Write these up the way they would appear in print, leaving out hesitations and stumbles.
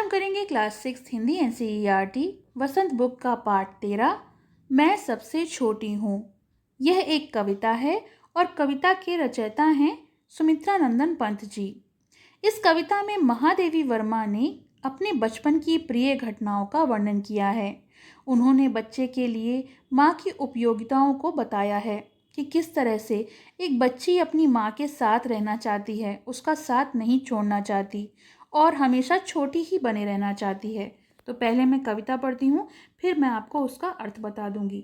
हम करेंगे class 6 Hindi NCERT वसंत book का पाठ 13 मैं सबसे छोटी हूँ। यह एक कविता है और कविता के रचयिता हैं सुमित्रा नंदन पंत जी। इस कविता में महादेवी वर्मा ने अपने बचपन की प्रिय घटनाओं का वर्णन किया है। उन्होंने बच्चे के लिए माँ की उपयोगिताओं को बताया है कि किस तरह से एक बच्ची अपनी माँ के साथ रहना चाहती है, उसका साथ नहीं छोड़ना चाहती और हमेशा छोटी ही बने रहना चाहती है। तो पहले मैं कविता पढ़ती हूँ, फिर मैं आपको उसका अर्थ बता दूंगी।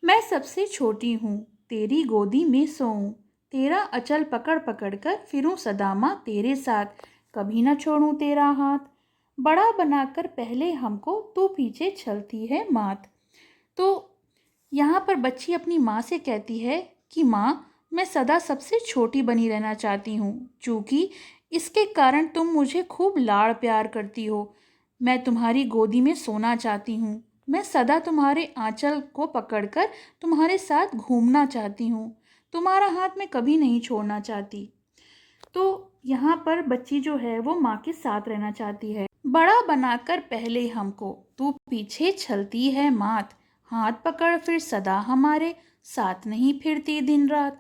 मैं सबसे छोटी हूँ, तेरी गोदी में सोऊं, तेरा अचल पकड़ पकड़ कर फिरूं सदा माँ तेरे साथ, कभी न छोड़ूं तेरा हाथ, बड़ा बनाकर पहले हमको तू पीछे चलती है मात। तो यहाँ पर बच्ची अपनी माँ से कहती है कि माँ, मैं सदा सबसे छोटी बनी रहना चाहती हूँ, क्योंकि इसके कारण तुम मुझे खूब लाड़ प्यार करती हो। मैं तुम्हारी गोदी में सोना चाहती हूँ, मैं सदा तुम्हारे आंचल को पकड़कर तुम्हारे साथ घूमना चाहती हूँ, तुम्हारा हाथ मैं कभी नहीं छोड़ना चाहती। तो यहाँ पर बच्ची जो है वो माँ के साथ रहना चाहती है। बड़ा बनाकर पहले हमको तू पीछे चलती है मात, हाथ पकड़ फिर सदा हमारे साथ नहीं फिरती दिन रात,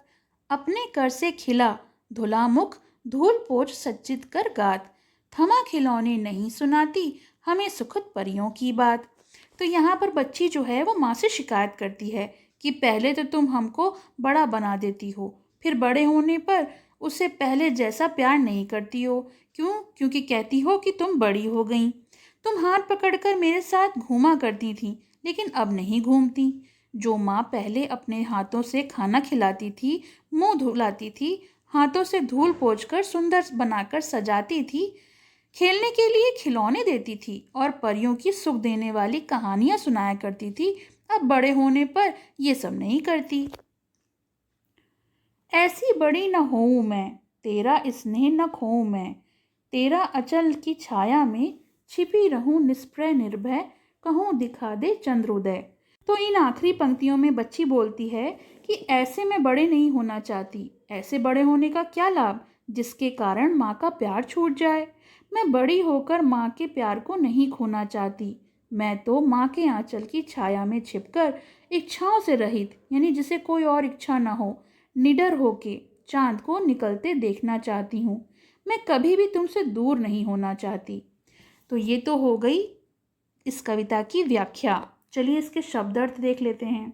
अपने कर से खिला धुला मुख धूल पोछ सज्जित कर गात, थमा खिलौने नहीं सुनाती हमें सुखद परियों की बात। तो यहाँ पर बच्ची जो है वो माँ से शिकायत करती है कि पहले तो तुम हमको बड़ा बना देती हो, फिर बड़े होने पर उससे पहले जैसा प्यार नहीं करती हो। क्यों? क्योंकि कहती हो कि तुम बड़ी हो गई। तुम हाथ पकड़कर मेरे साथ घूमा करती थी, लेकिन अब नहीं घूमती। जो माँ पहले अपने हाथों से खाना खिलाती थी, मुंह धुलाती थी, हाथों से धूल पोंछकर सुंदर बनाकर सजाती थी, खेलने के लिए खिलौने देती थी और परियों की सुख देने वाली कहानियां सुनाया करती थी, अब बड़े होने पर ये सब नहीं करती। ऐसी बड़ी न होऊं मैं, तेरा स्नेह न खोऊं मैं, तेरा अचल की छाया में छिपी रहूं निष्प्रय निर्भय, कहूं दिखा दे चंद्रोदय। तो इन आखिरी पंक्तियों में बच्ची बोलती है कि ऐसे मैं बड़े नहीं होना चाहती, ऐसे बड़े होने का क्या लाभ जिसके कारण माँ का प्यार छूट जाए। मैं बड़ी होकर माँ के प्यार को नहीं खोना चाहती। मैं तो माँ के आंचल की छाया में छिपकर इच्छाओं से रहित, यानी जिसे कोई और इच्छा ना हो, निडर होके चांद को निकलते देखना चाहती हूँ। मैं कभी भी तुमसे दूर नहीं होना चाहती। तो ये तो हो गई इस कविता की व्याख्या। चलिए इसके शब्द अर्थ देख लेते हैं।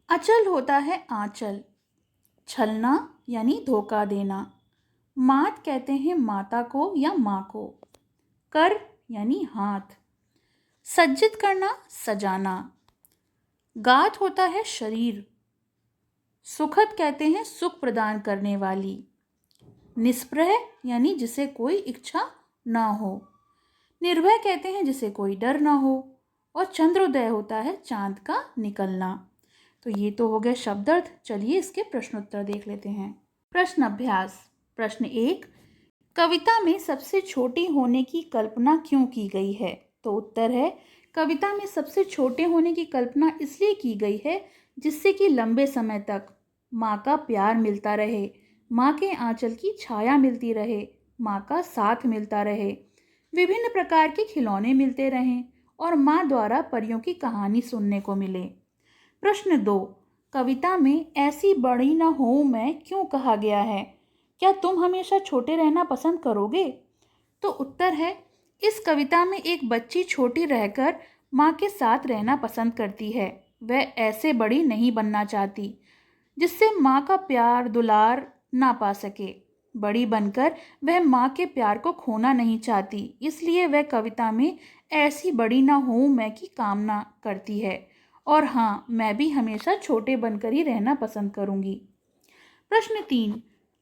अचल होता है आंचल, छलना यानी धोखा देना, मात कहते हैं माता को या माँ को, कर यानी हाथ, सज्जित करना सजाना, गात होता है शरीर, सुखद कहते हैं सुख प्रदान करने वाली, निष्प्रह यानी जिसे कोई इच्छा ना हो, निर्भय कहते हैं जिसे कोई डर ना हो, और चंद्रोदय होता है चांद का निकलना। तो ये तो हो गया शब्दार्थ। चलिए इसके प्रश्नोत्तर देख लेते हैं। प्रश्न अभ्यास। प्रश्न 1, कविता में सबसे छोटी होने की कल्पना क्यों की गई है? तो उत्तर है, कविता में सबसे छोटे होने की कल्पना इसलिए की गई है जिससे कि लंबे समय तक माँ का प्यार मिलता रहे, माँ के आंचल की छाया मिलती रहे, माँ का साथ मिलता रहे, विभिन्न प्रकार के खिलौने मिलते रहें और माँ द्वारा परियों की कहानी सुनने को मिले। प्रश्न 2, कविता में ऐसी बड़ी न हो मैं क्यों कहा गया है? क्या तुम हमेशा छोटे रहना पसंद करोगे? तो उत्तर है, इस कविता में एक बच्ची छोटी रहकर माँ के साथ रहना पसंद करती है। वह ऐसे बड़ी नहीं बनना चाहती जिससे माँ का प्यार दुलार ना पा सके। बड़ी बनकर वह माँ के प्यार को खोना नहीं चाहती, इसलिए वह कविता में ऐसी बड़ी ना हो मैं की कामना करती है। और हाँ, मैं भी हमेशा छोटे बनकर ही रहना पसंद करूँगी। प्रश्न 3,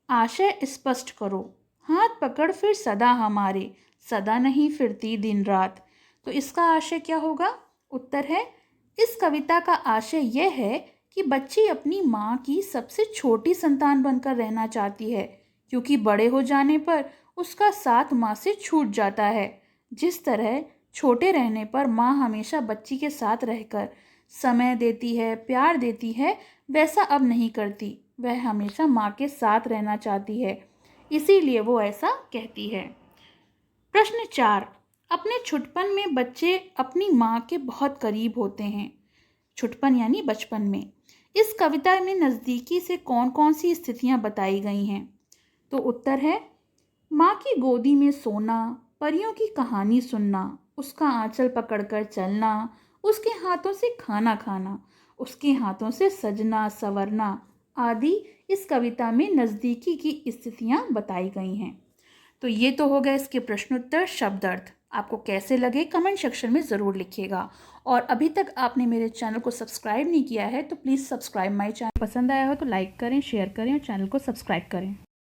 आशय स्पष्ट करो। हाथ पकड़ फिर सदा हमारे, सदा नहीं फिरती दिन रात। तो इसका आशय क्या होगा? उत्तर है, इस कविता का आशय यह है कि बच्ची अपनी माँ की सबसे छोटी संतान बनकर रहना चाहती है, क्योंकि बड़े हो जाने पर उसका साथ माँ से छूट जाता है। जिस तरह छोटे रहने पर माँ हमेशा बच्ची के साथ रहकर समय देती है, प्यार देती है, वैसा अब नहीं करती। वह हमेशा माँ के साथ रहना चाहती है, इसीलिए वो ऐसा कहती है। प्रश्न 4, अपने छुटपन में बच्चे अपनी माँ के बहुत करीब होते हैं। छुटपन यानी बचपन में। इस कविता में नज़दीकी से कौन कौन सी स्थितियाँ बताई गई हैं? तो उत्तर है, माँ की गोदी में सोना, परियों की कहानी सुनना, उसका आंचल पकड़कर चलना, उसके हाथों से खाना खाना, उसके हाथों से सजना संवरना आदि इस कविता में नज़दीकी की स्थितियाँ बताई गई हैं। तो ये तो हो गया इसके प्रश्नोत्तर शब्दार्थ। आपको कैसे लगे कमेंट सेक्शन में ज़रूर लिखिएगा। और अभी तक आपने मेरे चैनल को सब्सक्राइब नहीं किया है तो प्लीज़ सब्सक्राइब माय चैनल। पसंद आया हो तो लाइक करें, शेयर करें और चैनल को सब्सक्राइब करें।